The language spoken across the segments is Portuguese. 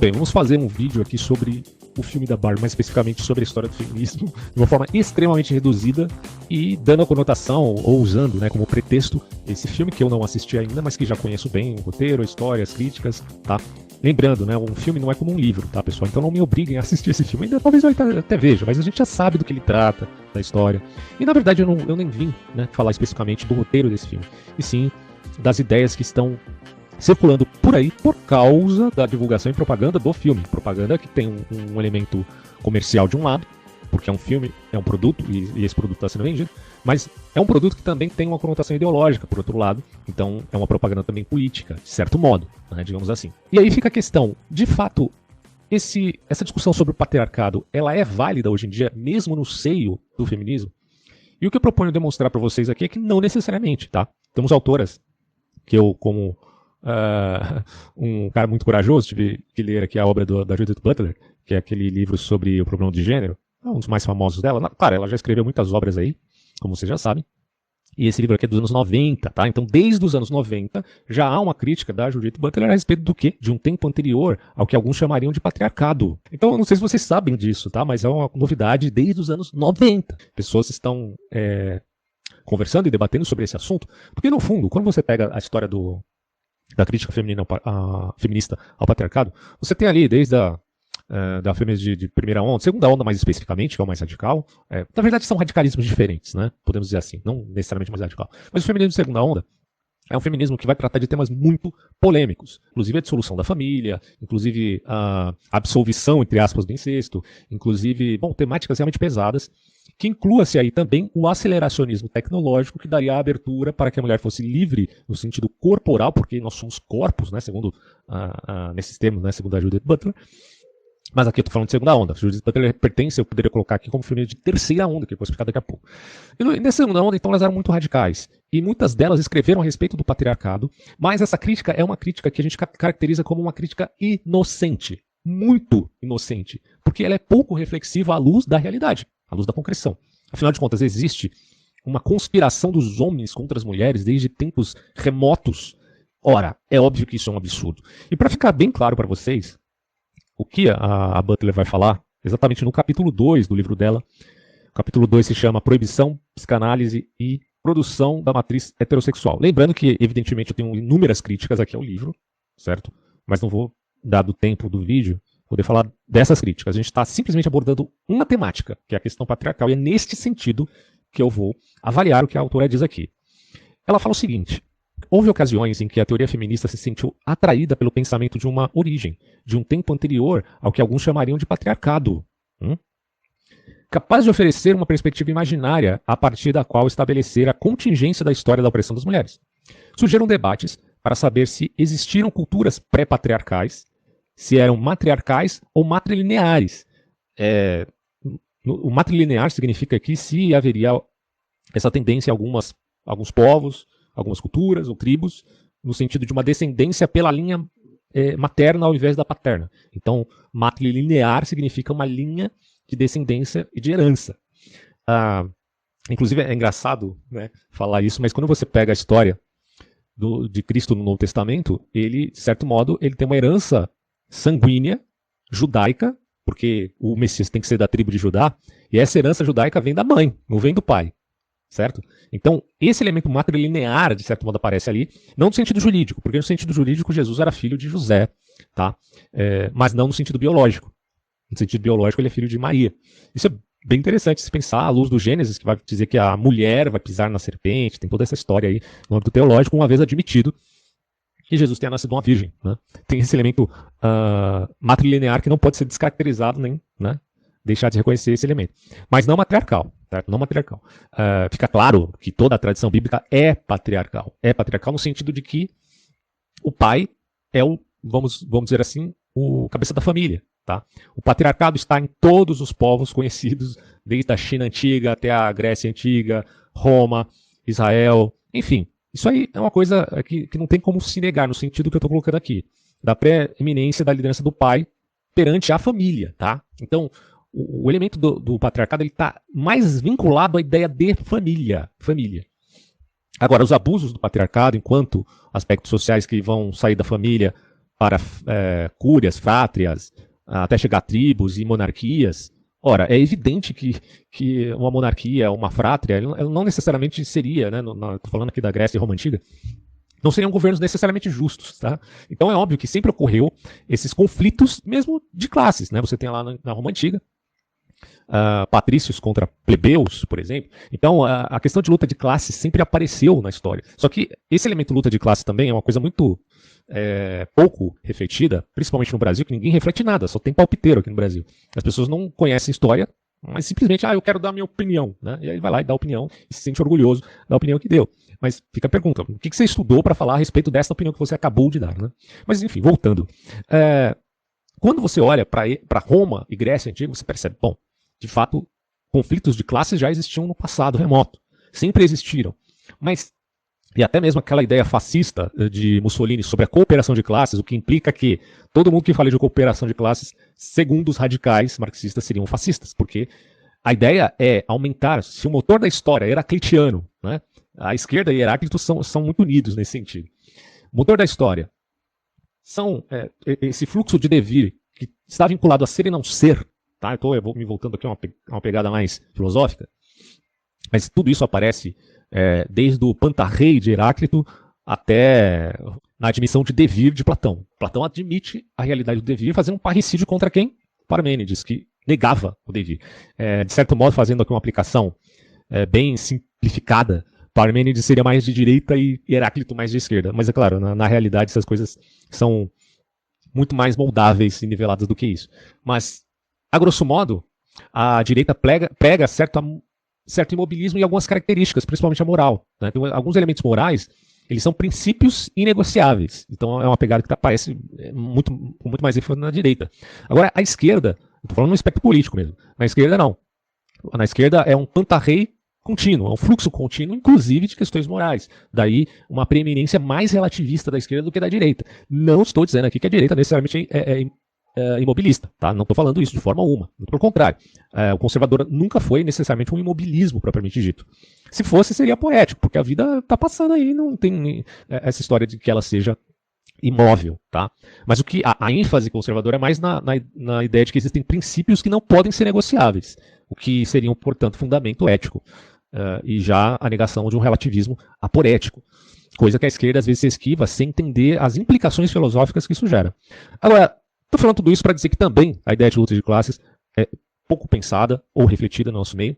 bem, vamos fazer um vídeo aqui sobre o filme da Barbie, mais especificamente sobre a história do feminismo, de uma forma extremamente reduzida e dando a conotação, ou usando, né, como pretexto, esse filme que eu não assisti ainda, mas que já conheço bem, o roteiro, a história, as críticas, tá? Lembrando, né, um filme não é como um livro, tá, pessoal? Então não me obriguem a assistir esse filme. Ainda talvez eu até veja, mas a gente já sabe do que ele trata, da história. E na verdade eu nem vim, né, falar especificamente do roteiro desse filme, e sim das ideias que estão circulando por aí por causa da divulgação e propaganda do filme. Propaganda que tem um elemento comercial de um lado, porque é um filme, é um produto, e esse produto está sendo vendido, mas é um produto que também tem uma conotação ideológica, por outro lado, então é uma propaganda também política, de certo modo, né, digamos assim. E aí fica a questão, de fato, essa discussão sobre o patriarcado, ela é válida hoje em dia, mesmo no seio do feminismo? E o que eu proponho demonstrar para vocês aqui é que não necessariamente, tá? Temos autoras que eu, como um cara muito corajoso, tive que ler aqui a obra da Judith Butler, que é aquele livro sobre o problema de gênero, um dos mais famosos dela. Claro, ela já escreveu muitas obras aí, como vocês já sabem, e esse livro aqui é dos anos 90, tá? Então, desde os anos 90, já há uma crítica da Judith Butler a respeito do quê? De um tempo anterior ao que alguns chamariam de patriarcado. Então, eu não sei se vocês sabem disso, tá? Mas é uma novidade desde os anos 90. Pessoas estão conversando e debatendo sobre esse assunto, porque, no fundo, quando você pega a história da crítica feminista ao patriarcado, você tem ali desde da feminismo de primeira onda, segunda onda mais especificamente, que é o mais radical. Na verdade são radicalismos diferentes, né? Podemos dizer assim, não necessariamente mais radical. Mas o feminismo de segunda onda é um feminismo que vai tratar de temas muito polêmicos, inclusive a dissolução da família, inclusive a absolvição, entre aspas, do incesto, inclusive, temáticas realmente pesadas, que inclua-se aí também o aceleracionismo tecnológico, que daria a abertura para que a mulher fosse livre no sentido corporal, porque nós somos corpos, né, segundo nesses termos, né, segundo a Judith Butler. Mas aqui eu estou falando de segunda onda. A Judith Butler pertence, eu poderia colocar aqui como feminismo de terceira onda, que eu vou explicar daqui a pouco. E nessa segunda onda, então, elas eram muito radicais. E muitas delas escreveram a respeito do patriarcado, mas essa crítica é uma crítica que a gente caracteriza como uma crítica inocente. Muito inocente. Porque ela é pouco reflexiva à luz da realidade, à luz da concreção. Afinal de contas, existe uma conspiração dos homens contra as mulheres desde tempos remotos. Ora, é óbvio que isso é um absurdo. E para ficar bem claro para vocês, o que a Butler vai falar, exatamente no capítulo 2 do livro dela, o capítulo 2 se chama Proibição, Psicanálise e Produção da Matriz Heterossexual. Lembrando que, evidentemente, eu tenho inúmeras críticas aqui ao livro, certo? Mas não vou, dado o tempo do vídeo, poder falar dessas críticas. A gente está simplesmente abordando uma temática, que é a questão patriarcal, e é neste sentido que eu vou avaliar o que a autora diz aqui. Ela fala o seguinte: houve ocasiões em que a teoria feminista se sentiu atraída pelo pensamento de uma origem, de um tempo anterior ao que alguns chamariam de patriarcado, capaz de oferecer uma perspectiva imaginária a partir da qual estabelecer a contingência da história da opressão das mulheres. Surgiram debates para saber se existiram culturas pré-patriarcais, se eram matriarcais ou matrilineares. O matrilinear significa que se haveria essa tendência em alguns povos, algumas culturas ou tribos, no sentido de uma descendência pela linha materna ao invés da paterna. Então, matrilinear significa uma linha de descendência e de herança. Inclusive, é engraçado, né, falar isso, mas quando você pega a história de Cristo no Novo Testamento, ele, de certo modo, ele tem uma herança sanguínea, judaica, porque o Messias tem que ser da tribo de Judá, e essa herança judaica vem da mãe, não vem do pai. Certo? Então, esse elemento matrilinear, de certo modo, aparece ali, não no sentido jurídico, porque no sentido jurídico Jesus era filho de José, tá? Mas não no sentido biológico. No sentido biológico, ele é filho de Maria. Isso é bem interessante se pensar à luz do Gênesis, que vai dizer que a mulher vai pisar na serpente, tem toda essa história aí no âmbito teológico, uma vez admitido que Jesus tenha nascido uma virgem, né? Tem esse elemento matrilinear que não pode ser descaracterizado nem, né, deixar de reconhecer esse elemento. Mas não matriarcal. Certo? Não matriarcal. Fica claro que toda a tradição bíblica é patriarcal. É patriarcal no sentido de que o pai é vamos dizer assim, o cabeça da família. Tá? O patriarcado está em todos os povos conhecidos, desde a China antiga até a Grécia antiga, Roma, Israel, enfim. Isso aí é uma coisa que não tem como se negar, no sentido que eu estou colocando aqui, da pré-eminência da liderança do pai perante a família. Tá? Então, o elemento do patriarcado está mais vinculado à ideia de família. Agora, os abusos do patriarcado, enquanto aspectos sociais que vão sair da família para cúrias, frátrias, até chegar a tribos e monarquias. Ora, é evidente que uma monarquia, uma frátria, ela não necessariamente seria, né, estou falando aqui da Grécia e Roma Antiga, não seriam governos necessariamente justos, tá? Então é óbvio que sempre ocorreu esses conflitos mesmo de classes, né? Você tem lá na Roma Antiga, patrícios contra plebeus, por exemplo. Então a questão de luta de classes sempre apareceu na história. Só que esse elemento luta de classe também é uma coisa muito pouco refletida, principalmente no Brasil, que ninguém reflete nada, só tem palpiteiro aqui no Brasil. As pessoas não conhecem história, mas simplesmente, eu quero dar a minha opinião, né? E aí vai lá e dá a opinião e se sente orgulhoso da opinião que deu. Mas fica a pergunta, o que você estudou para falar a respeito dessa opinião que você acabou de dar, né? Mas enfim, voltando. Quando você olha para Roma e Grécia Antiga, você percebe, bom, de fato, conflitos de classes já existiam no passado remoto. Sempre existiram. Mas, e até mesmo aquela ideia fascista de Mussolini sobre a cooperação de classes, o que implica que todo mundo que fala de cooperação de classes, segundo os radicais marxistas, seriam fascistas. Porque a ideia é aumentar, se o motor da história é heraclitiano, né? A esquerda e Heráclito são muito unidos nesse sentido. O motor da história são esse fluxo de devir que está vinculado a ser e não ser. Tá? Eu vou me voltando aqui a uma pegada mais filosófica. Mas tudo isso aparece desde o Pantarrei de Heráclito até na admissão de devir de Platão. Platão admite a realidade do devir fazendo um parricídio contra quem? Parmênides, que negava o devir. De certo modo, fazendo aqui uma aplicação bem simplificada, Parmênides seria mais de direita e Heráclito mais de esquerda. Mas é claro, na realidade essas coisas são muito mais moldáveis e niveladas do que isso. Mas, a grosso modo, a direita prega certo imobilismo e algumas características, principalmente a moral. Né? Então, alguns elementos morais, eles são princípios inegociáveis. Então é uma pegada que aparece com muito mais ênfase na direita. Agora, a esquerda, estou falando no espectro político mesmo, na esquerda não. Na esquerda é um pantarrei contínuo, é um fluxo contínuo, inclusive de questões morais. Daí uma preeminência mais relativista da esquerda do que da direita. Não estou dizendo aqui que a direita necessariamente é imobilista, tá? Não estou falando isso de forma alguma. Muito pelo contrário. O conservador nunca foi necessariamente um imobilismo propriamente dito. Se fosse, seria poético, porque a vida está passando aí, não tem essa história de que ela seja imóvel, tá? Mas o que a ênfase conservadora é mais na ideia de que existem princípios que não podem ser negociáveis, o que seriam, portanto, fundamento ético. E já a negação de um relativismo aporético, coisa que a esquerda às vezes se esquiva sem entender as implicações filosóficas que isso gera. Agora, estou falando tudo isso para dizer que também a ideia de luta de classes é pouco pensada ou refletida no nosso meio,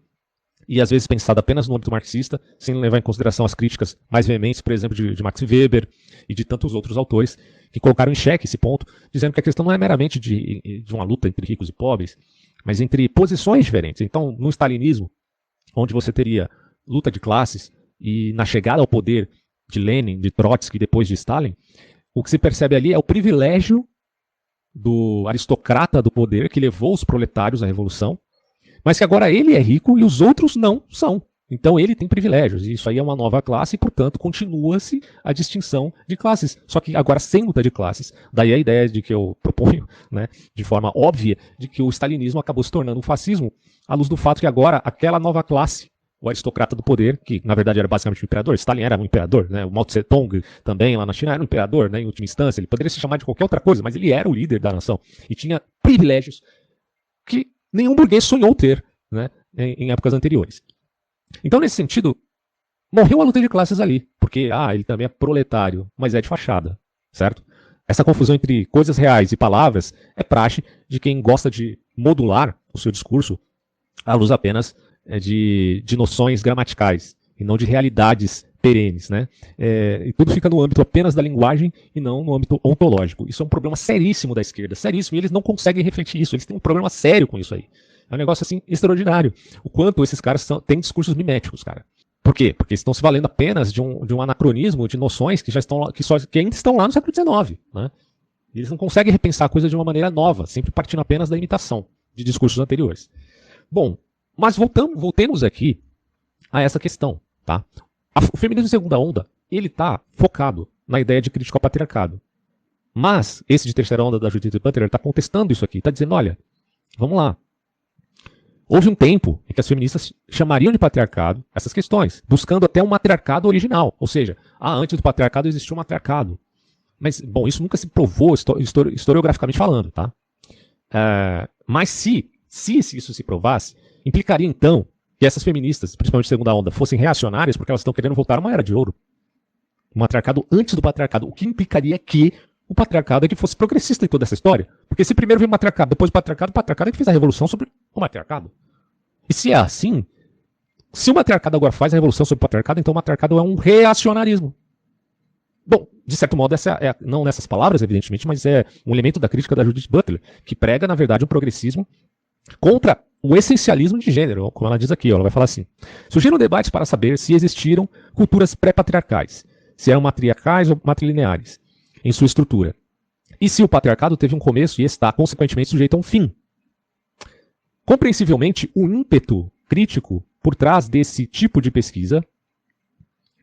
e às vezes pensada apenas no âmbito marxista, sem levar em consideração as críticas mais veementes, por exemplo, de Max Weber e de tantos outros autores, que colocaram em xeque esse ponto, dizendo que a questão não é meramente de uma luta entre ricos e pobres, mas entre posições diferentes. Então, no stalinismo, onde você teria luta de classes, e na chegada ao poder de Lenin, de Trotsky e depois de Stalin, o que se percebe ali é o privilégio do aristocrata do poder que levou os proletários à revolução, mas que agora ele é rico e os outros não são. Então ele tem privilégios, e isso aí é uma nova classe e, portanto, continua-se a distinção de classes, só que agora sem luta de classes. Daí a ideia de que eu proponho, né, de forma óbvia, de que o stalinismo acabou se tornando um fascismo, à luz do fato que agora aquela nova classe, o aristocrata do poder, que na verdade era basicamente um imperador, Stalin era um imperador, né? O Mao Tse Tung também lá na China era um imperador, né? Em última instância, ele poderia se chamar de qualquer outra coisa, mas ele era o líder da nação e tinha privilégios que nenhum burguês sonhou ter, né, em épocas anteriores. Então, nesse sentido, morreu a luta de classes ali, porque ele também é proletário, mas é de fachada, certo? Essa confusão entre coisas reais e palavras é praxe de quem gosta de modular o seu discurso à luz apenas de noções gramaticais e não de realidades perenes, né? E tudo fica no âmbito apenas da linguagem e não no âmbito ontológico. Isso é um problema seríssimo da esquerda, seríssimo, e eles não conseguem refletir isso, eles têm um problema sério com isso aí. É um negócio assim extraordinário. O quanto esses caras têm discursos miméticos, cara. Por quê? Porque eles estão se valendo apenas de um anacronismo, de noções que ainda estão lá no século XIX, né? E eles não conseguem repensar a coisa de uma maneira nova, sempre partindo apenas da imitação de discursos anteriores. Bom, mas voltemos aqui a essa questão, tá? O feminismo de segunda onda, ele está focado na ideia de crítica ao patriarcado. Mas esse de terceira onda da Judith Butler está contestando isso aqui, está dizendo, olha, vamos lá. Houve um tempo em que as feministas chamariam de patriarcado essas questões, buscando até um matriarcado original. Ou seja, antes do patriarcado existia um matriarcado. Mas, bom, isso nunca se provou historiograficamente falando, tá? Mas se isso se provasse, implicaria então que essas feministas, principalmente de segunda onda, fossem reacionárias porque elas estão querendo voltar a uma era de ouro. Um matriarcado antes do patriarcado, o que implicaria que o patriarcado é que fosse progressista em toda essa história. Porque se primeiro veio o matriarcado, depois o patriarcado é que fez a revolução sobre o matriarcado. E se é assim, se o matriarcado agora faz a revolução sobre o patriarcado, então o matriarcado é um reacionarismo. Bom, de certo modo, essa não nessas palavras, evidentemente, mas é um elemento da crítica da Judith Butler, que prega, na verdade, um progressismo contra o essencialismo de gênero, como ela diz aqui. Ela vai falar assim: surgiram debates para saber se existiram culturas pré-patriarcais, se eram matriarcais ou matrilineares em sua estrutura, e se o patriarcado teve um começo e está, consequentemente, sujeito a um fim. Compreensivelmente, o ímpeto crítico por trás desse tipo de pesquisa,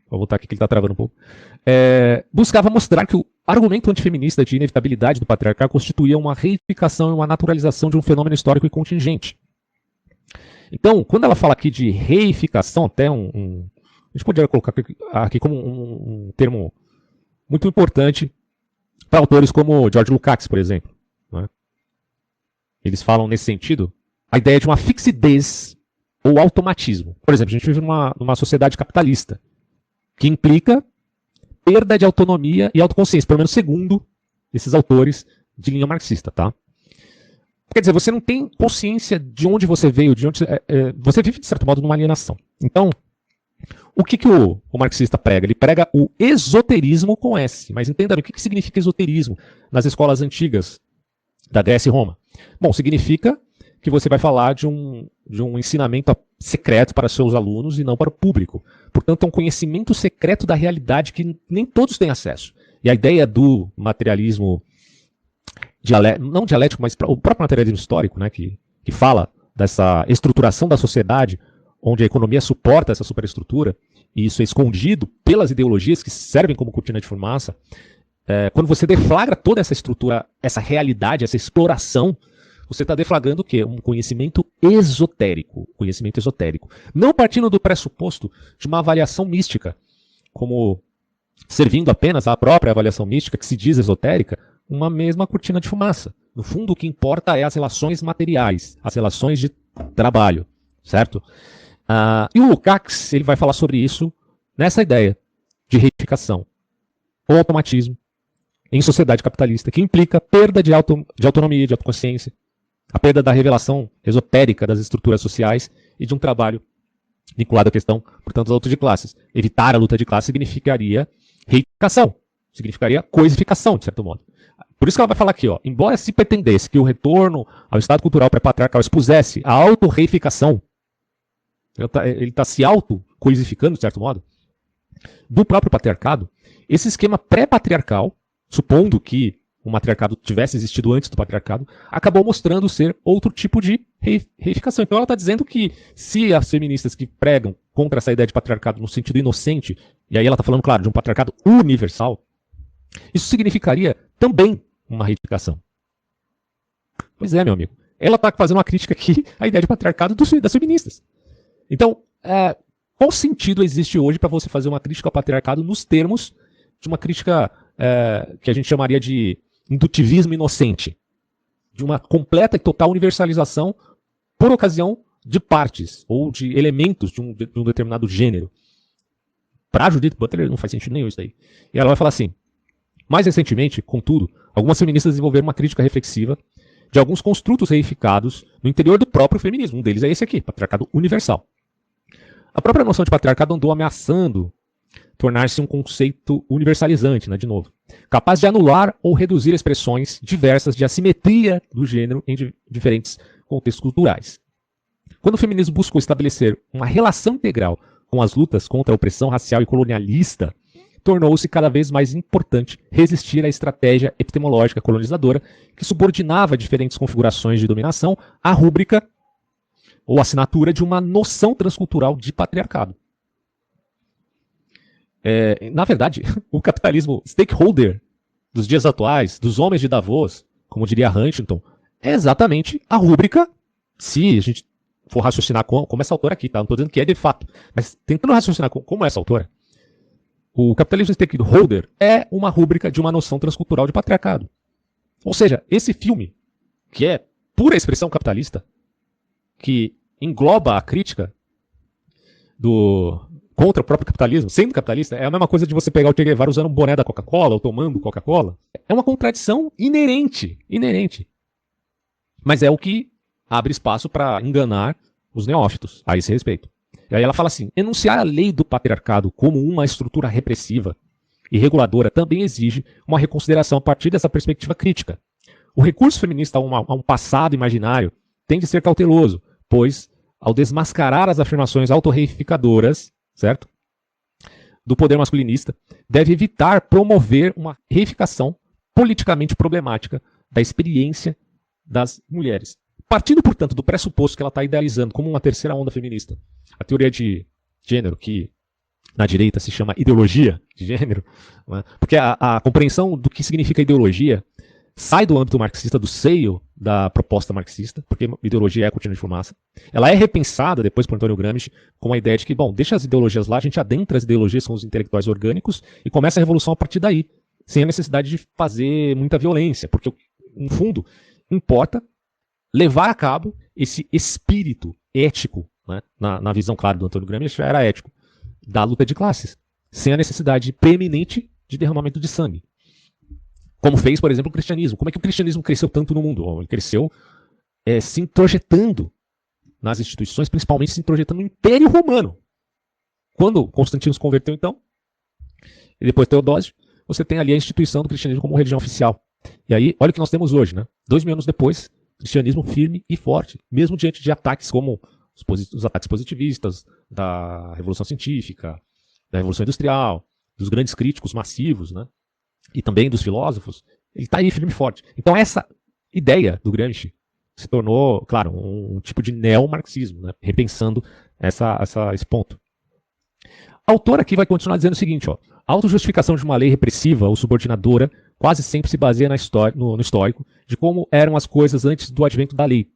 vou voltar aqui que ele está travando um pouco, buscava mostrar que o argumento antifeminista de inevitabilidade do patriarcado constituía uma reificação e uma naturalização de um fenômeno histórico e contingente. Então, quando ela fala aqui de reificação, até a gente poderia colocar aqui como um termo muito importante para autores como George Lukács, por exemplo. Né? Eles falam nesse sentido a ideia de uma fixidez ou automatismo. Por exemplo, a gente vive numa sociedade capitalista, que implica perda de autonomia e autoconsciência, pelo menos segundo esses autores de linha marxista, tá? Quer dizer, você não tem consciência de onde você veio, você vive, de certo modo, numa alienação. Então, o que o marxista prega? Ele prega o esoterismo com S. Mas entenda o que significa esoterismo nas escolas antigas da Grécia e Roma. Bom, significa que você vai falar de um ensinamento secreto para seus alunos e não para o público. Portanto, é um conhecimento secreto da realidade que nem todos têm acesso. E a ideia do materialismo, não dialético, mas o próprio materialismo histórico, né, que fala dessa estruturação da sociedade, onde a economia suporta essa superestrutura, e isso é escondido pelas ideologias que servem como cortina de fumaça, quando você deflagra toda essa estrutura, essa realidade, essa exploração, você está deflagrando o quê? Um conhecimento esotérico. Conhecimento esotérico. Não partindo do pressuposto de uma avaliação mística, como servindo apenas à própria avaliação mística, que se diz esotérica, uma mesma cortina de fumaça. No fundo, o que importa é as relações materiais, as relações de trabalho, certo? E o Lukács, ele vai falar sobre isso nessa ideia de reificação ou automatismo em sociedade capitalista, que implica perda de autonomia, de autoconsciência, a perda da revelação esotérica das estruturas sociais e de um trabalho vinculado à questão, portanto, da luta de classes. Evitar a luta de classes significaria reificação, significaria coisificação, de certo modo. Por isso que ela vai falar aqui, ó, embora se pretendesse que o retorno ao estado cultural pré-patriarcal expusesse a auto-reificação, ele está se auto-coisificando, de certo modo, do próprio patriarcado, esse esquema pré-patriarcal, supondo que o matriarcado tivesse existido antes do patriarcado, acabou mostrando ser outro tipo de reificação. Então ela está dizendo que se as feministas que pregam contra essa ideia de patriarcado no sentido inocente, e aí ela está falando, claro, de um patriarcado universal, isso significaria também uma reificação. Pois é, meu amigo. Ela está fazendo uma crítica aqui à ideia de patriarcado das feministas. Então, qual sentido existe hoje para você fazer uma crítica ao patriarcado nos termos de uma crítica que a gente chamaria de indutivismo inocente, de uma completa e total universalização por ocasião de partes ou de elementos de um determinado gênero? Para a Judith Butler não faz sentido nenhum isso daí. E ela vai falar assim: mais recentemente, contudo, algumas feministas desenvolveram uma crítica reflexiva de alguns construtos reificados no interior do próprio feminismo. Um deles é esse aqui, patriarcado universal. A própria noção de patriarcado andou ameaçando tornar-se um conceito universalizante, né, de novo, capaz de anular ou reduzir expressões diversas de assimetria do gênero em diferentes contextos culturais. Quando o feminismo buscou estabelecer uma relação integral com as lutas contra a opressão racial e colonialista, tornou-se cada vez mais importante resistir à estratégia epistemológica colonizadora que subordinava diferentes configurações de dominação à rúbrica ou assinatura de uma noção transcultural de patriarcado. Na verdade, o capitalismo stakeholder dos dias atuais, dos homens de Davos, como diria Huntington, é exatamente a rúbrica, se a gente for raciocinar como essa autora aqui, tá? Não estou dizendo que é de fato, mas tentando raciocinar como essa autora, O capitalismo stakeholder é uma rúbrica de uma noção transcultural de patriarcado. Ou seja, esse filme, que é pura expressão capitalista, que engloba a crítica contra o próprio capitalismo, sendo capitalista, é a mesma coisa de você pegar o Che Guevara usando um boné da Coca-Cola ou tomando Coca-Cola. É uma contradição inerente. Mas é o que abre espaço para enganar os neófitos a esse respeito. E aí ela fala assim, enunciar a lei do patriarcado como uma estrutura repressiva e reguladora também exige uma reconsideração a partir dessa perspectiva crítica. O recurso feminista a um passado imaginário tem de ser cauteloso, pois, ao desmascarar as afirmações autorreificadoras, certo? Do poder masculinista, deve evitar promover uma reificação politicamente problemática da experiência das mulheres. Partindo, portanto, do pressuposto que ela está idealizando como uma terceira onda feminista, a teoria de gênero, que na direita se chama ideologia de gênero, né? Porque a compreensão do que significa ideologia sai do âmbito marxista, do seio da proposta marxista, porque ideologia é a cortina de fumaça. Ela é repensada depois por Antônio Gramsci com a ideia de que, bom, deixa as ideologias lá, a gente adentra as ideologias, são os intelectuais orgânicos, e começa a revolução a partir daí, sem a necessidade de fazer muita violência, porque, no fundo, importa levar a cabo esse espírito ético, né, na visão, claro, do Antônio Gramsci, já era ético, da luta de classes, sem a necessidade preeminente de derramamento de sangue. Como fez, por exemplo, o cristianismo. Como é que o cristianismo cresceu tanto no mundo? Ele cresceu se introjetando nas instituições, principalmente se introjetando no Império Romano. Quando Constantino se converteu, então, e depois Teodósio, você tem ali a instituição do cristianismo como religião oficial. E aí, olha o que nós temos hoje, né? 2000 anos depois, cristianismo firme e forte, mesmo diante de ataques como os ataques positivistas da Revolução Científica, da Revolução Industrial, dos grandes críticos massivos, né? E também dos filósofos, ele está aí firme e forte. Então essa ideia do Gramsci se tornou, claro, um tipo de neomarxismo, né? Repensando esse ponto. A autora aqui vai continuar dizendo o seguinte, ó, a autojustificação de uma lei repressiva ou subordinadora quase sempre se baseia no histórico de como eram as coisas antes do advento da lei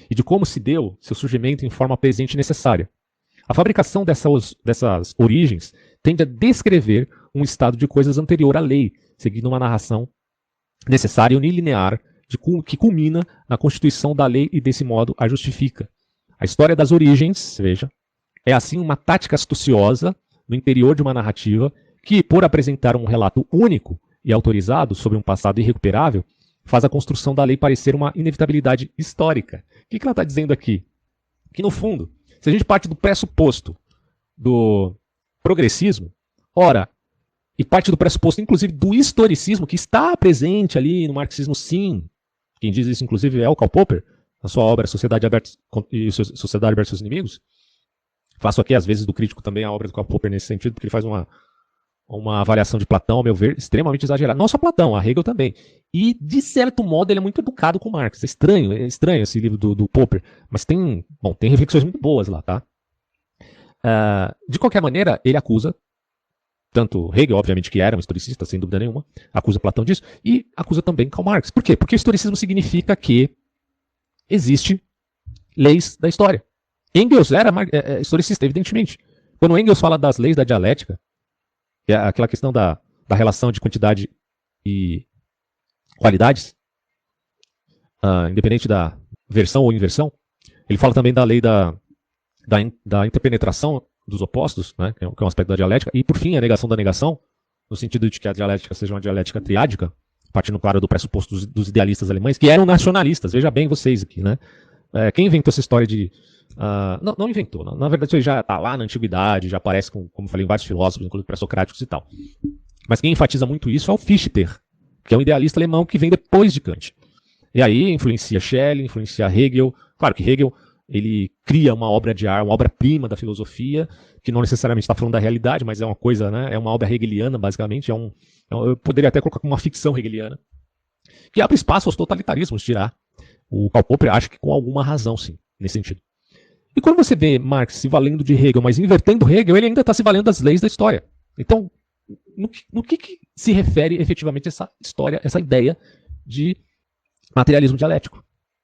e de como se deu seu surgimento em forma presente e necessária. A fabricação dessas origens tende a descrever um estado de coisas anterior à lei, seguindo uma narração necessária e unilinear que culmina na constituição da lei e desse modo a justifica. A história das origens, veja, é assim uma tática astuciosa no interior de uma narrativa que, por apresentar um relato único e autorizado sobre um passado irrecuperável, faz a construção da lei parecer uma inevitabilidade histórica. O que ela está dizendo aqui? Que, no fundo, se a gente parte do pressuposto do progressismo, ora, e parte do pressuposto, inclusive, do historicismo, que está presente ali no marxismo, sim. Quem diz isso, inclusive, é o Karl Popper, na sua obra Sociedade Aberta e seus Inimigos. Faço aqui, às vezes, do crítico também a obra do Karl Popper nesse sentido, porque ele faz uma avaliação de Platão, ao meu ver, extremamente exagerada. Não só Platão, a Hegel também. E, de certo modo, ele é muito educado com Marx. É estranho esse livro do Popper, mas tem reflexões muito boas lá, tá? De qualquer maneira, ele acusa, tanto Hegel, obviamente, que era um historicista, sem dúvida nenhuma, acusa Platão disso, e acusa também Karl Marx. Por quê? Porque o historicismo significa que existe leis da história. Engels era historicista, evidentemente. Quando Engels fala das leis da dialética, que é aquela questão da relação de quantidade e qualidades, independente da versão ou inversão, ele fala também da lei da interpenetração dos opostos, né, que é um aspecto da dialética, e por fim a negação da negação, no sentido de que a dialética seja uma dialética triádica, partindo, claro, do pressuposto dos idealistas alemães, que eram nacionalistas, veja bem vocês aqui, né? Quem inventou essa história de... não inventou, na verdade isso já está lá na antiguidade, já aparece, como eu falei, em vários filósofos, inclusive pré-socráticos e tal. Mas quem enfatiza muito isso é o Fichte, que é um idealista alemão que vem depois de Kant. E aí influencia Schelling, influencia Hegel. Claro que Hegel ele cria uma obra de arte, uma obra-prima da filosofia, que não necessariamente está falando da realidade, mas é uma coisa, né? É uma obra hegeliana, basicamente. Eu poderia até colocar como uma ficção hegeliana, que abre espaço aos totalitarismos, dirá. O Karl Popper acha que com alguma razão, sim, nesse sentido. E quando você vê Marx se valendo de Hegel, mas invertendo Hegel, ele ainda está se valendo das leis da história. Então, no que se refere efetivamente essa história, essa ideia de materialismo dialético?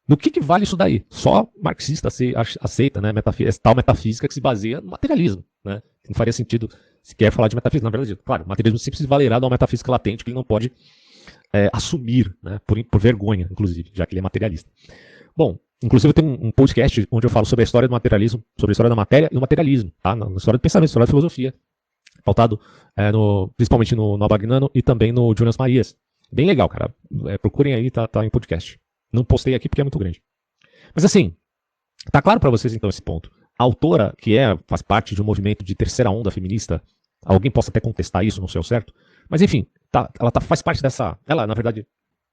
No que vale isso daí? Só marxista aceita, né, tal metafísica que se baseia no materialismo, né? Não faria sentido sequer falar de metafísica, na verdade. Claro, o materialismo sempre se valerá de uma metafísica latente que ele não pode assumir, né, por vergonha, inclusive, já que ele é materialista. Bom, inclusive eu tenho um podcast onde eu falo sobre a história do materialismo, sobre a história da matéria e o materialismo, tá? Na história do pensamento, história da filosofia, pautado principalmente no Abagnano e também no Jonas Marias. Bem legal, cara. Procurem aí, tá em podcast. Não postei aqui porque é muito grande. Mas assim, tá claro para vocês então esse ponto. A autora, que faz parte de um movimento de terceira onda feminista, alguém possa até contestar isso, não sei o certo, mas enfim, ela faz parte dessa... Ela, na verdade,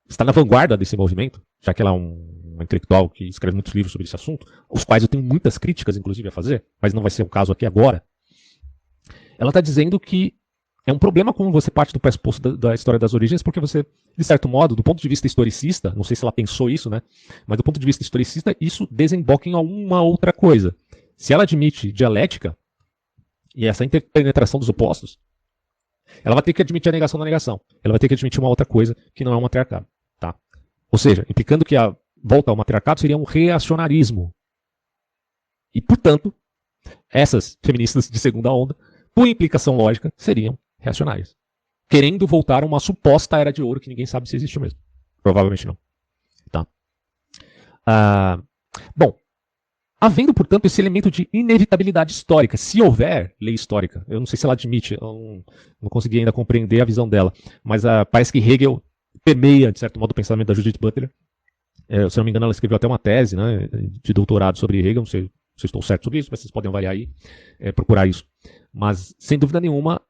está na vanguarda desse movimento, já que ela é uma intelectual que escreve muitos livros sobre esse assunto, os quais eu tenho muitas críticas, inclusive, a fazer, mas não vai ser o caso aqui agora. Ela está dizendo que é um problema como você parte do pressuposto da história das origens, porque você, de certo modo, do ponto de vista historicista, não sei se ela pensou isso, né? Mas do ponto de vista historicista, isso desemboca em alguma outra coisa. Se ela admite dialética, e essa interpenetração dos opostos, ela vai ter que admitir a negação da negação. Ela vai ter que admitir uma outra coisa que não é o matriarcado. Tá? Ou seja, implicando que a volta ao matriarcado seria um reacionarismo. E, portanto, essas feministas de segunda onda, por implicação lógica, seriam reacionárias. Querendo voltar a uma suposta era de ouro que ninguém sabe se existiu mesmo. Provavelmente não. Tá? Bom, havendo, portanto, esse elemento de inevitabilidade histórica, se houver lei histórica, eu não sei se ela admite, eu não consegui ainda compreender a visão dela, mas parece que Hegel permeia, de certo modo, o pensamento da Judith Butler. Se não me engano, ela escreveu até uma tese, né, de doutorado sobre Hegel, não sei se estou certo sobre isso, mas vocês podem avaliar aí, procurar isso. Mas, sem dúvida nenhuma,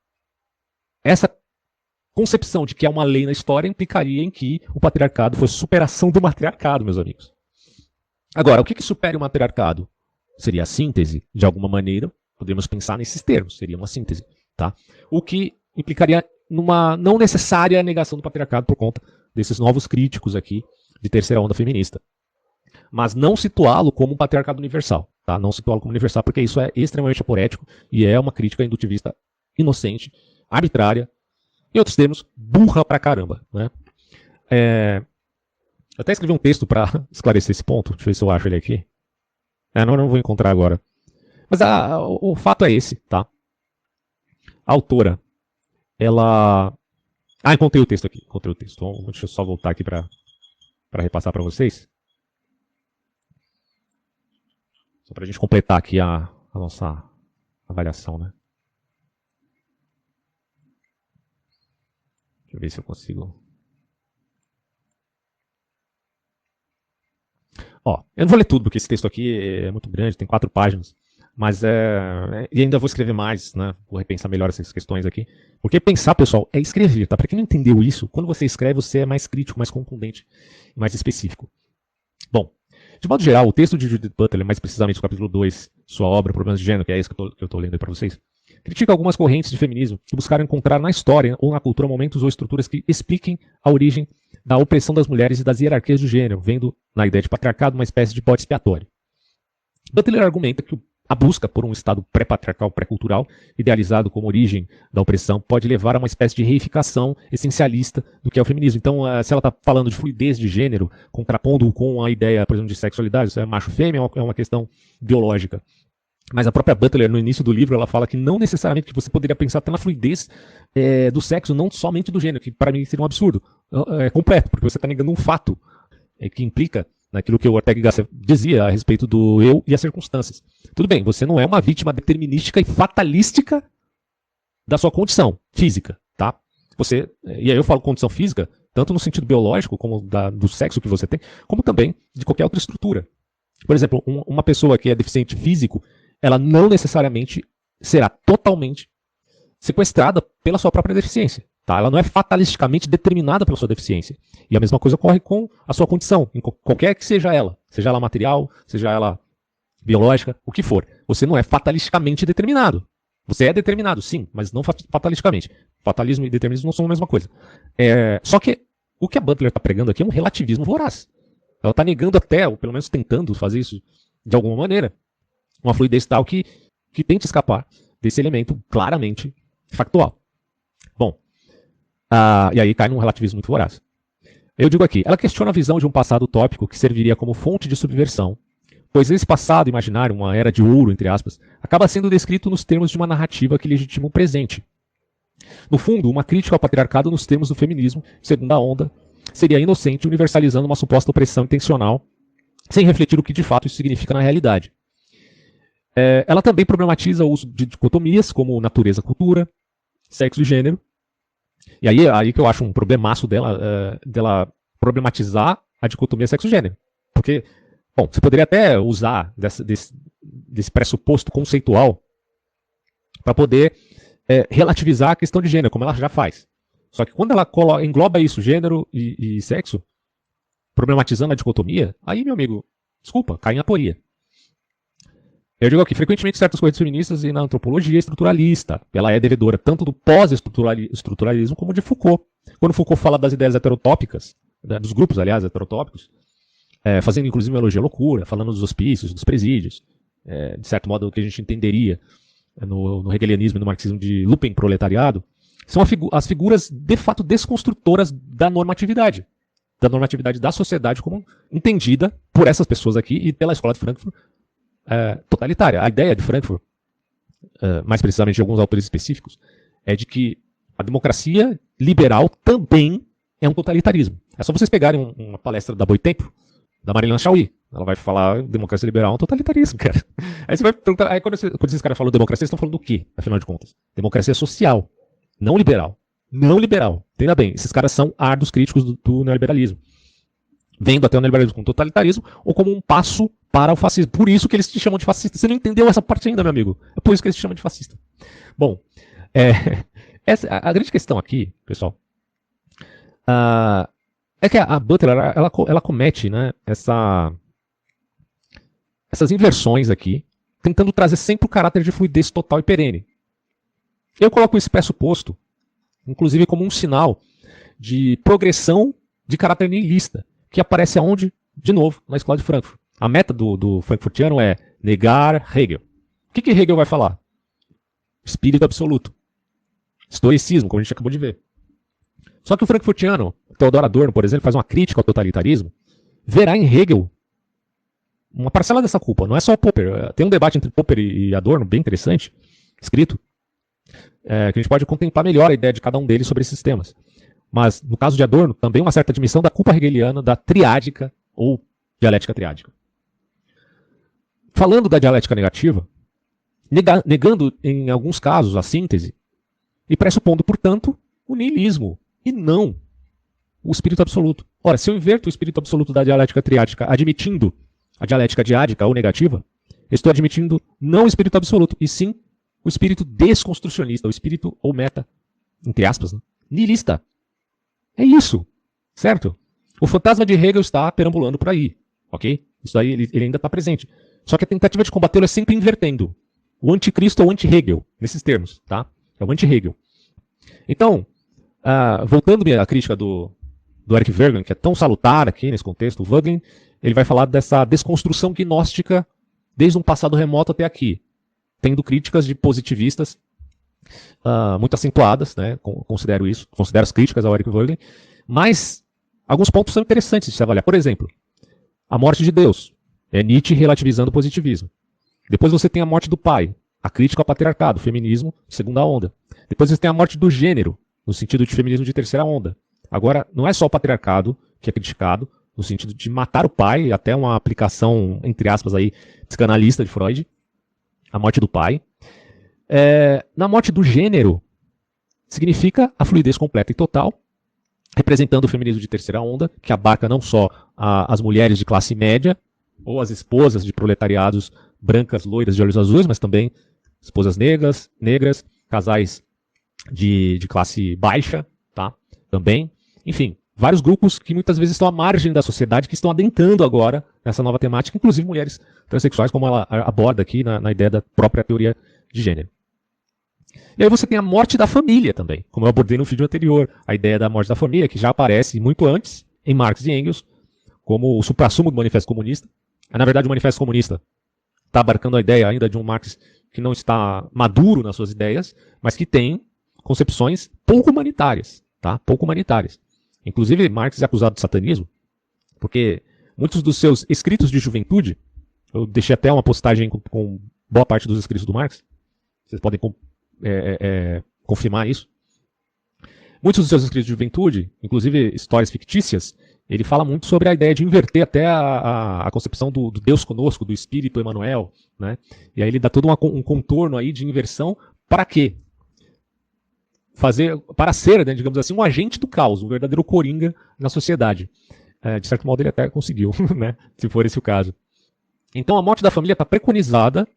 essa concepção de que há uma lei na história implicaria em que o patriarcado fosse superação do matriarcado, meus amigos. Agora, o que supera o matriarcado? Seria a síntese, de alguma maneira, podemos pensar nesses termos, seria uma síntese. Tá? O que implicaria numa não necessária negação do patriarcado por conta desses novos críticos aqui de terceira onda feminista. Mas não situá-lo como um patriarcado universal. Tá? Não situá-lo como universal, porque isso é extremamente aporético e é uma crítica indutivista inocente, arbitrária, em outros termos, burra pra caramba. Né? Eu até escrevi um texto para esclarecer esse ponto. Deixa eu ver se eu acho ele aqui. Não vou encontrar agora. Mas o fato é esse, tá? A autora, ela... encontrei o texto aqui. Encontrei o texto. Então, deixa eu só voltar aqui para repassar para vocês. Só para a gente completar aqui a nossa avaliação, né? Deixa eu ver se eu consigo... eu não vou ler tudo, porque esse texto aqui é muito grande, tem 4 páginas. Mas e ainda vou escrever mais, né? Vou repensar melhor essas questões aqui. Porque pensar, pessoal, é escrever, tá? Para quem não entendeu isso, quando você escreve, você é mais crítico, mais contundente, mais específico. Bom, de modo geral, o texto de Judith Butler, mais precisamente o capítulo 2, sua obra Problemas de Gênero, que é esse que eu estou lendo aí para vocês, critica algumas correntes de feminismo que buscaram encontrar na história ou na cultura momentos ou estruturas que expliquem a origem da opressão das mulheres e das hierarquias do gênero, vendo na ideia de patriarcado uma espécie de bode expiatório. Butler argumenta que a busca por um estado pré-patriarcal, pré-cultural, idealizado como origem da opressão, pode levar a uma espécie de reificação essencialista do que é o feminismo. Então, se ela está falando de fluidez de gênero, contrapondo com a ideia, por exemplo, de sexualidade, isso é macho-fêmea, é uma questão biológica. Mas a própria Butler, no início do livro, ela fala que não necessariamente que você poderia pensar até na fluidez do sexo, não somente do gênero, que para mim seria um absurdo. É completo, porque você está negando um fato que implica naquilo que o Ortega y Gasset dizia a respeito do eu e as circunstâncias. Tudo bem, você não é uma vítima determinística e fatalística da sua condição física, tá? E aí eu falo condição física, tanto no sentido biológico, como do sexo que você tem, como também de qualquer outra estrutura. Por exemplo, uma pessoa que é deficiente físico, ela não necessariamente será totalmente sequestrada pela sua própria deficiência. Tá? Ela não é fatalisticamente determinada pela sua deficiência. E a mesma coisa ocorre com a sua condição, em qualquer que seja ela material, seja ela biológica, o que for. Você não é fatalisticamente determinado. Você é determinado, sim, mas não fatalisticamente. Fatalismo e determinismo não são a mesma coisa. Só que o que a Butler está pregando aqui é um relativismo voraz. Ela está negando até, ou pelo menos tentando fazer isso de alguma maneira, uma fluidez tal que tente escapar desse elemento claramente factual. Bom, e aí cai num relativismo muito voraz. Eu digo aqui, ela questiona a visão de um passado utópico que serviria como fonte de subversão, pois esse passado imaginário, uma era de ouro, entre aspas, acaba sendo descrito nos termos de uma narrativa que legitima o presente. No fundo, uma crítica ao patriarcado nos termos do feminismo, segunda onda, seria inocente, universalizando uma suposta opressão intencional, sem refletir o que de fato isso significa na realidade. Ela também problematiza o uso de dicotomias como natureza-cultura, sexo e gênero. E aí que eu acho um problemaço dela problematizar a dicotomia sexo-gênero. Porque, bom, você poderia até usar desse pressuposto conceitual para poder relativizar a questão de gênero, como ela já faz. Só que quando ela engloba isso, gênero e sexo, problematizando a dicotomia, aí, meu amigo, desculpa, cai em aporia. Eu digo aqui, frequentemente certas correntes feministas e na antropologia estruturalista, ela é devedora tanto do pós-estruturalismo como de Foucault. Quando Foucault fala das ideias heterotópicas, dos grupos, aliás, heterotópicos, fazendo inclusive uma elogia à loucura, falando dos hospícios, dos presídios, de certo modo o que a gente entenderia no hegelianismo e no marxismo de Lupen-proletariado, são as figuras de fato desconstrutoras da normatividade da sociedade como entendida por essas pessoas aqui e pela Escola de Frankfurt totalitária. A ideia de Frankfurt, mais precisamente de alguns autores específicos, é de que a democracia liberal também é um totalitarismo. É só vocês pegarem uma palestra da Boitempo, da Marilyn Chauí. Ela vai falar democracia liberal é um totalitarismo, cara. Aí você vai perguntar, quando esses caras falam democracia, eles estão falando do quê, afinal de contas? Democracia social, não liberal. Não liberal. Entenda bem, esses caras são árduos críticos do neoliberalismo. Vendo até o neoliberalismo como totalitarismo ou como um passo para o fascismo. Por isso que eles te chamam de fascista. Você não entendeu essa parte ainda, meu amigo. É por isso que eles te chamam de fascista. Bom, a grande questão aqui, pessoal, é que a Butler, ela comete, né, essas inversões aqui, tentando trazer sempre o caráter de fluidez total e perene. Eu coloco esse pressuposto, inclusive como um sinal de progressão de caráter nihilista, que aparece aonde? De novo, na Escola de Frankfurt. A meta do frankfurtiano é negar Hegel. O que Hegel vai falar? Espírito absoluto. Estoicismo, como a gente acabou de ver. Só que o frankfurtiano, Theodor Adorno, por exemplo, faz uma crítica ao totalitarismo, verá em Hegel uma parcela dessa culpa. Não é só o Popper. Tem um debate entre Popper e Adorno, bem interessante, escrito, que a gente pode contemplar melhor a ideia de cada um deles sobre esses temas. Mas, no caso de Adorno, também uma certa admissão da culpa hegeliana da triádica ou dialética triádica. Falando da dialética negativa, negando em alguns casos a síntese e pressupondo, portanto, o niilismo e não o espírito absoluto. Ora, se eu inverto o espírito absoluto da dialética triádica admitindo a dialética diádica ou negativa, estou admitindo não o espírito absoluto, e sim o espírito desconstrucionista, o espírito ou meta, entre aspas, né? Nihilista. É isso, certo? O fantasma de Hegel está perambulando por aí, ok? Isso aí ele ainda está presente. Só que a tentativa de combatê-lo é sempre invertendo. O anticristo ou anti-Hegel, nesses termos, tá? É o anti-Hegel. Então, voltando à crítica do Eric Voegelin, que é tão salutar aqui nesse contexto, o Voegelin, ele vai falar dessa desconstrução gnóstica desde um passado remoto até aqui, tendo críticas de positivistas muito acentuadas, né? Considero as críticas ao Eric Voegelin, mas alguns pontos são interessantes de se avaliar. Por exemplo, a morte de Deus, é Nietzsche relativizando o positivismo. Depois você tem a morte do pai, a crítica ao patriarcado, feminismo, segunda onda. Depois você tem a morte do gênero, no sentido de feminismo de terceira onda. Agora, não é só o patriarcado que é criticado, no sentido de matar o pai, até uma aplicação, entre aspas, aí, psicanalista de Freud, a morte do pai. Na morte do gênero, significa a fluidez completa e total, representando o feminismo de terceira onda, que abarca não só as mulheres de classe média, ou as esposas de proletariados brancas, loiras, de olhos azuis, mas também esposas negras, casais de classe baixa, tá? Também. Enfim, vários grupos que muitas vezes estão à margem da sociedade, que estão adentrando agora nessa nova temática, inclusive mulheres transexuais, como ela aborda aqui na ideia da própria teoria de gênero. E aí você tem a morte da família também, como eu abordei no vídeo anterior, a ideia da morte da família, que já aparece muito antes em Marx e Engels, como o suprassumo do Manifesto Comunista. Na verdade, o Manifesto Comunista está abarcando a ideia ainda de um Marx que não está maduro nas suas ideias, mas que tem concepções pouco humanitárias, tá? Pouco humanitárias. Inclusive, Marx é acusado de satanismo, porque muitos dos seus escritos de juventude, eu deixei até uma postagem com boa parte dos escritos do Marx, vocês podem confirmar isso. Muitos dos seus escritos de juventude, inclusive histórias fictícias, ele fala muito sobre a ideia de inverter até a concepção do Deus conosco, do Espírito Emmanuel, né? E aí ele dá todo um contorno aí de inversão. Para quê? Para ser, né, digamos assim, um agente do caos, um verdadeiro coringa na sociedade. De certo modo ele até conseguiu, né, se for esse o caso. Então a morte da família está preconizada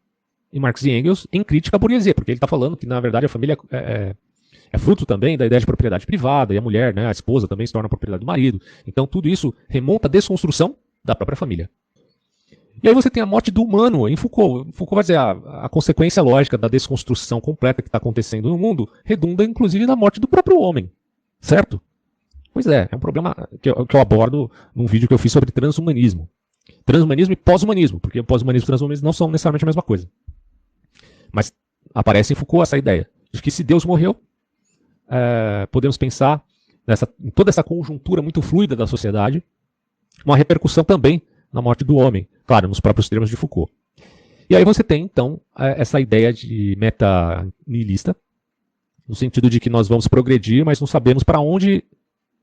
em Marx e Engels em crítica à burguesia, porque ele está falando que na verdade a família é fruto também da ideia de propriedade privada, e a mulher, né, a esposa, também se torna propriedade do marido. Então tudo isso remonta à desconstrução da própria família. E aí você tem a morte do humano em Foucault. Foucault vai dizer a consequência lógica da desconstrução completa que está acontecendo no mundo redunda inclusive na morte do próprio homem. Certo? Pois é um problema que eu abordo num vídeo que eu fiz sobre transhumanismo. Transhumanismo e pós-humanismo, porque pós-humanismo e transhumanismo não são necessariamente a mesma coisa. Mas aparece em Foucault essa ideia de que se Deus morreu, podemos pensar em toda essa conjuntura muito fluida da sociedade, uma repercussão também na morte do homem, claro, nos próprios termos de Foucault. E aí você tem, então, essa ideia de meta-nihilista, no sentido de que nós vamos progredir, mas não sabemos para onde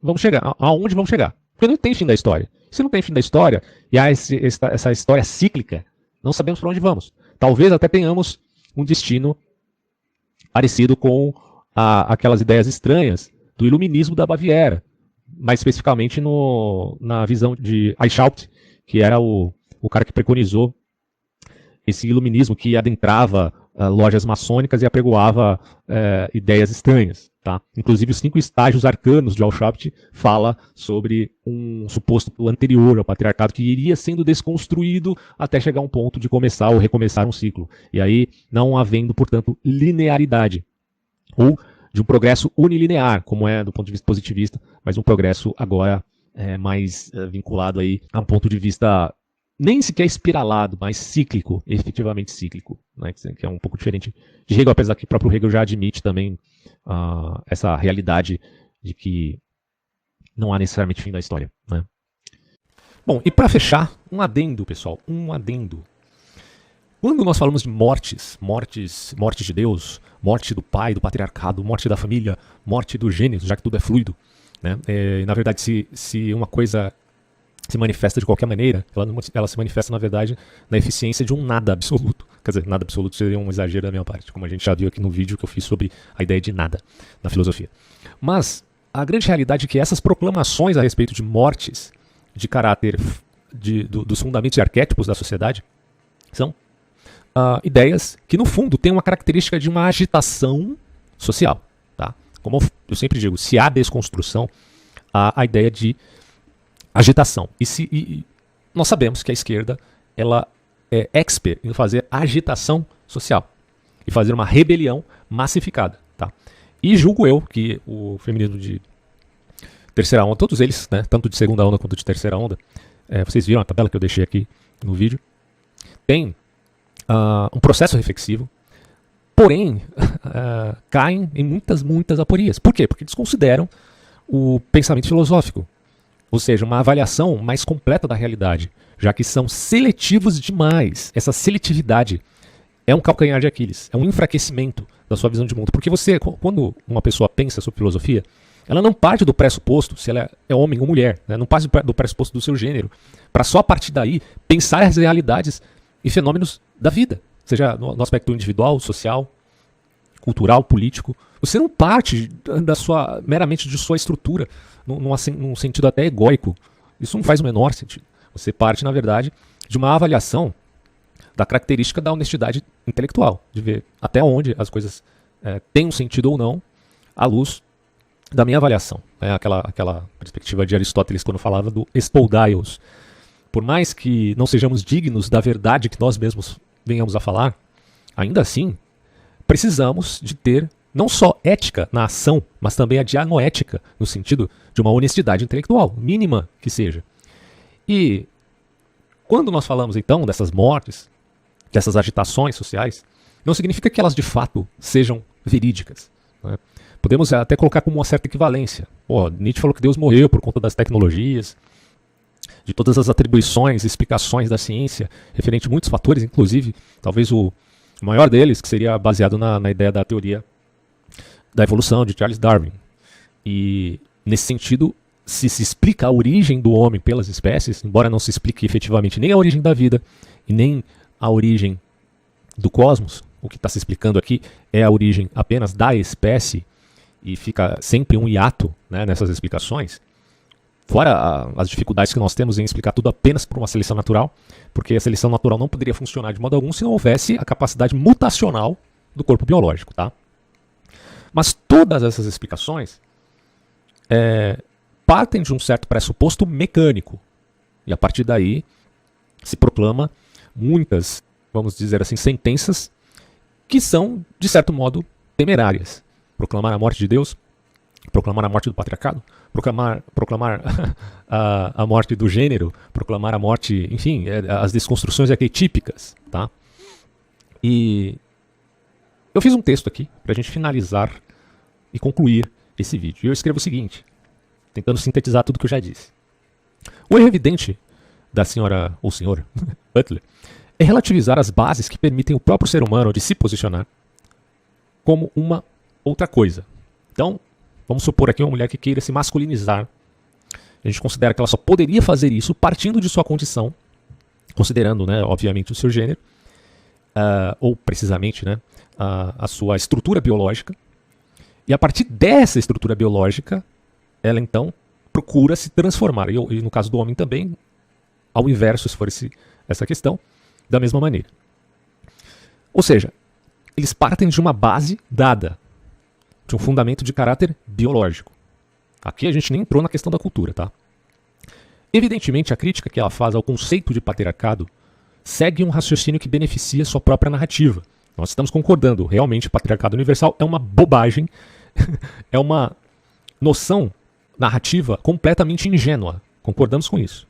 vamos chegar, aonde vamos chegar. Porque não tem fim da história. Se não tem fim da história, e há essa história cíclica, não sabemos para onde vamos. Talvez até tenhamos um destino parecido com aquelas ideias estranhas do iluminismo da Baviera, mais especificamente na visão de Eichhaupt, que era o cara que preconizou esse iluminismo que adentrava lojas maçônicas e apregoava ideias estranhas. Tá? Inclusive os 5 estágios arcanos de Eichhaupt fala sobre um suposto anterior ao patriarcado que iria sendo desconstruído até chegar a um ponto de começar ou recomeçar um ciclo. E aí não havendo, portanto, linearidade. Ou de um progresso unilinear, como é do ponto de vista positivista, mas um progresso agora mais vinculado aí a um ponto de vista nem sequer espiralado, mas cíclico, efetivamente cíclico, né, que é um pouco diferente de Hegel, apesar que o próprio Hegel já admite também essa realidade de que não há necessariamente fim da história. Né? Bom, e para fechar, um adendo, pessoal, um adendo. Quando nós falamos de morte de Deus, morte do pai, do patriarcado, morte da família, morte do gênero, já que tudo é fluido, né? Na verdade, se uma coisa se manifesta de qualquer maneira, ela se manifesta, na verdade, na eficiência de um nada absoluto. Quer dizer, nada absoluto seria um exagero da minha parte, como a gente já viu aqui no vídeo que eu fiz sobre a ideia de nada na filosofia. Mas a grande realidade é que essas proclamações a respeito de mortes de caráter dos fundamentos e arquétipos da sociedade são ideias que, no fundo, têm uma característica de uma agitação social. Tá? Como eu sempre digo, se há desconstrução, há a ideia de agitação. E nós sabemos que a esquerda ela é expert em fazer agitação social e fazer uma rebelião massificada. Tá? E julgo eu que o feminismo de terceira onda, todos eles, né, tanto de segunda onda quanto de terceira onda, vocês viram a tabela que eu deixei aqui no vídeo, tem um processo reflexivo, porém caem em muitas aporias. Por quê? Porque eles consideram o pensamento filosófico, ou seja, uma avaliação mais completa da realidade, já que são seletivos demais. Essa seletividade é um calcanhar de Aquiles, é um enfraquecimento da sua visão de mundo. Porque quando uma pessoa pensa sobre filosofia, ela não parte do pressuposto se ela é homem ou mulher, né? Não parte do pressuposto do seu gênero, para só a partir daí pensar as realidades e fenômenos da vida, seja no aspecto individual, social, cultural, político. Você não parte meramente de sua estrutura, num sentido até egóico. Isso não faz o menor sentido. Você parte, na verdade, de uma avaliação da característica da honestidade intelectual, de ver até onde as coisas têm um sentido ou não, à luz da minha avaliação. Aquela perspectiva de Aristóteles quando falava do espoldaios. Por mais que não sejamos dignos da verdade que nós mesmos venhamos a falar, ainda assim, precisamos de ter não só ética na ação, mas também a dianoética, no sentido de uma honestidade intelectual, mínima que seja. E quando nós falamos então dessas mortes, dessas agitações sociais, não significa que elas de fato sejam verídicas. Né? Podemos até colocar como uma certa equivalência. Pô, Nietzsche falou que Deus morreu por conta das tecnologias, de todas as atribuições, explicações da ciência, referente a muitos fatores, inclusive, talvez o maior deles, que seria baseado na ideia da teoria da evolução de Charles Darwin. E, nesse sentido, se explica a origem do homem pelas espécies, embora não se explique efetivamente nem a origem da vida e nem a origem do cosmos, o que está se explicando aqui é a origem apenas da espécie, e fica sempre um hiato, né, nessas explicações, fora as dificuldades que nós temos em explicar tudo apenas por uma seleção natural, porque a seleção natural não poderia funcionar de modo algum se não houvesse a capacidade mutacional do corpo biológico, tá? Mas todas essas explicações partem de um certo pressuposto mecânico, e a partir daí se proclama muitas, vamos dizer assim, sentenças que são, de certo modo, temerárias. Proclamar a morte de Deus, proclamar a morte do patriarcado, proclamar a morte do gênero, proclamar a morte, enfim, as desconstruções arquetípicas, tá? E eu fiz um texto aqui para a gente finalizar e concluir esse vídeo. E eu escrevo o seguinte, tentando sintetizar tudo que eu já disse. O erro evidente da senhora ou senhor Butler é relativizar as bases que permitem o próprio ser humano de se posicionar como uma outra coisa. Então, vamos supor aqui uma mulher que queira se masculinizar. A gente considera que ela só poderia fazer isso partindo de sua condição, considerando, né, obviamente, o seu gênero, ou precisamente, né, a sua estrutura biológica. E a partir dessa estrutura biológica, ela então procura se transformar. E no caso do homem também, ao inverso, se for essa questão, da mesma maneira. Ou seja, eles partem de uma base dada, de um fundamento de caráter biológico. Aqui a gente nem entrou na questão da cultura, tá? Evidentemente, a crítica que ela faz ao conceito de patriarcado segue um raciocínio que beneficia sua própria narrativa. Nós estamos concordando, realmente o patriarcado universal é uma bobagem, é uma noção narrativa completamente ingênua. Concordamos com isso.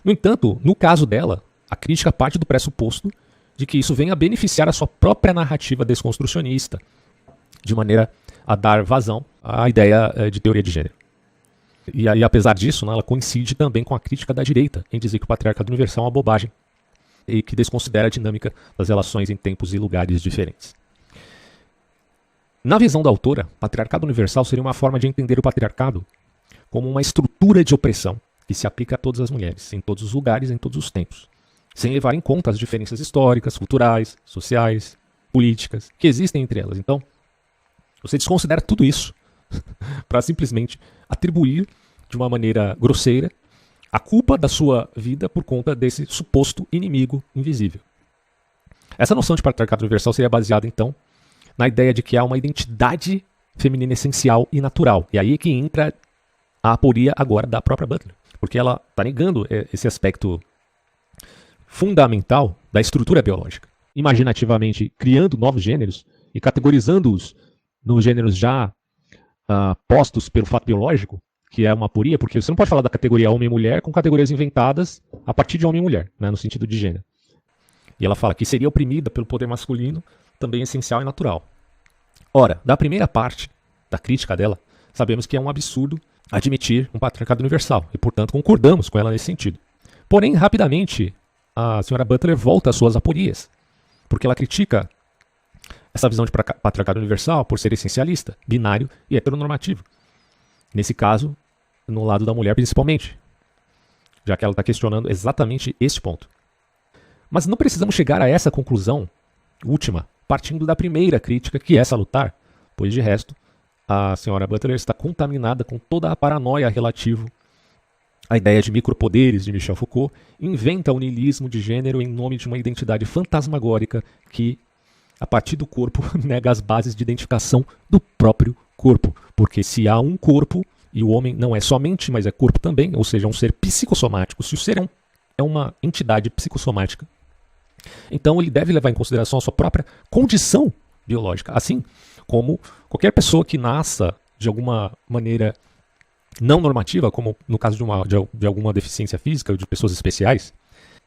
No entanto, no caso dela, a crítica parte do pressuposto de que isso venha a beneficiar a sua própria narrativa desconstrucionista, de maneira a dar vazão à ideia de teoria de gênero. E aí, apesar disso, né, ela coincide também com a crítica da direita em dizer que o patriarcado universal é uma bobagem e que desconsidera a dinâmica das relações em tempos e lugares diferentes. Na visão da autora, o patriarcado universal seria uma forma de entender o patriarcado como uma estrutura de opressão que se aplica a todas as mulheres, em todos os lugares, em todos os tempos, sem levar em conta as diferenças históricas, culturais, sociais, políticas que existem entre elas. Então, você desconsidera tudo isso para simplesmente atribuir de uma maneira grosseira a culpa da sua vida por conta desse suposto inimigo invisível. Essa noção de patriarcado universal seria baseada, então, na ideia de que há uma identidade feminina essencial e natural. E aí é que entra a aporia agora da própria Butler, porque ela está negando esse aspecto fundamental da estrutura biológica, imaginativamente criando novos gêneros e categorizando-os nos gêneros já postos pelo fato biológico, que é uma aporia, porque você não pode falar da categoria homem e mulher com categorias inventadas a partir de homem e mulher, né, no sentido de gênero. E ela fala que seria oprimida pelo poder masculino, também essencial e natural. Ora, da primeira parte da crítica dela, sabemos que é um absurdo admitir um patriarcado universal, e portanto concordamos com ela nesse sentido. Porém, rapidamente, a senhora Butler volta às suas aporias, porque ela critica essa visão de patriarcado universal por ser essencialista, binário e heteronormativo. Nesse caso, no lado da mulher principalmente, já que ela está questionando exatamente esse ponto. Mas não precisamos chegar a essa conclusão última, partindo da primeira crítica, que é salutar, pois de resto, a senhora Butler está contaminada com toda a paranoia relativa à ideia de micropoderes de Michel Foucault, inventa o niilismo de gênero em nome de uma identidade fantasmagórica que, a partir do corpo, nega as bases de identificação do próprio corpo. Porque se há um corpo, e o homem não é somente, mas é corpo também, ou seja, é um ser psicossomático, se o ser é uma entidade psicossomática, então ele deve levar em consideração a sua própria condição biológica, assim como qualquer pessoa que nasça de alguma maneira não normativa, como no caso de alguma deficiência física ou de pessoas especiais,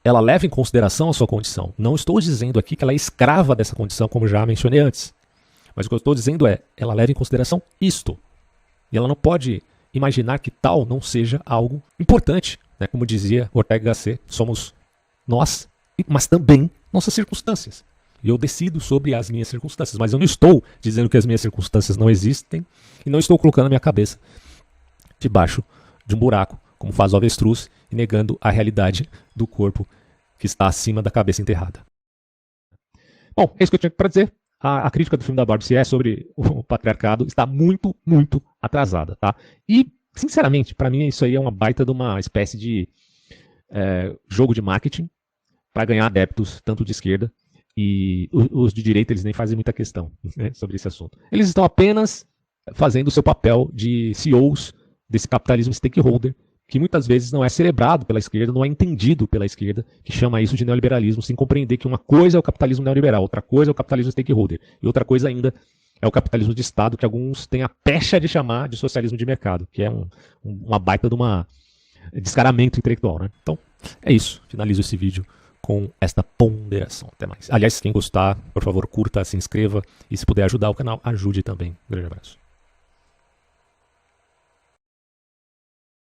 ela leva em consideração a sua condição. Não estou dizendo aqui que ela é escrava dessa condição, como já mencionei antes, Mas o que eu estou dizendo é, ela leva em consideração isto. E ela não pode imaginar que tal não seja algo importante. Né? Como dizia Ortega Gasset, somos nós, mas também nossas circunstâncias. E eu decido sobre as minhas circunstâncias. Mas eu não estou dizendo que as minhas circunstâncias não existem e não estou colocando a minha cabeça debaixo de um buraco, como faz o avestruz, e negando a realidade do corpo que está acima da cabeça enterrada. Bom, é isso que eu tinha para dizer. A crítica do filme da Barbie, se é sobre o patriarcado, está muito, muito atrasada, tá? E, sinceramente, para mim isso aí é uma baita de uma espécie de jogo de marketing para ganhar adeptos, tanto de esquerda, e os de direita eles nem fazem muita questão, né, sobre esse assunto. Eles estão apenas fazendo o seu papel de CEOs desse capitalismo stakeholder, que muitas vezes não é celebrado pela esquerda, não é entendido pela esquerda, que chama isso de neoliberalismo, sem compreender que uma coisa é o capitalismo neoliberal, outra coisa é o capitalismo stakeholder, e outra coisa ainda é o capitalismo de Estado, que alguns têm a pecha de chamar de socialismo de mercado, que é uma baita de uma descaramento intelectual. Né? Então, é isso. Finalizo esse vídeo com esta ponderação. Até mais. Aliás, quem gostar, por favor, curta, se inscreva, e se puder ajudar o canal, ajude também. Um grande abraço.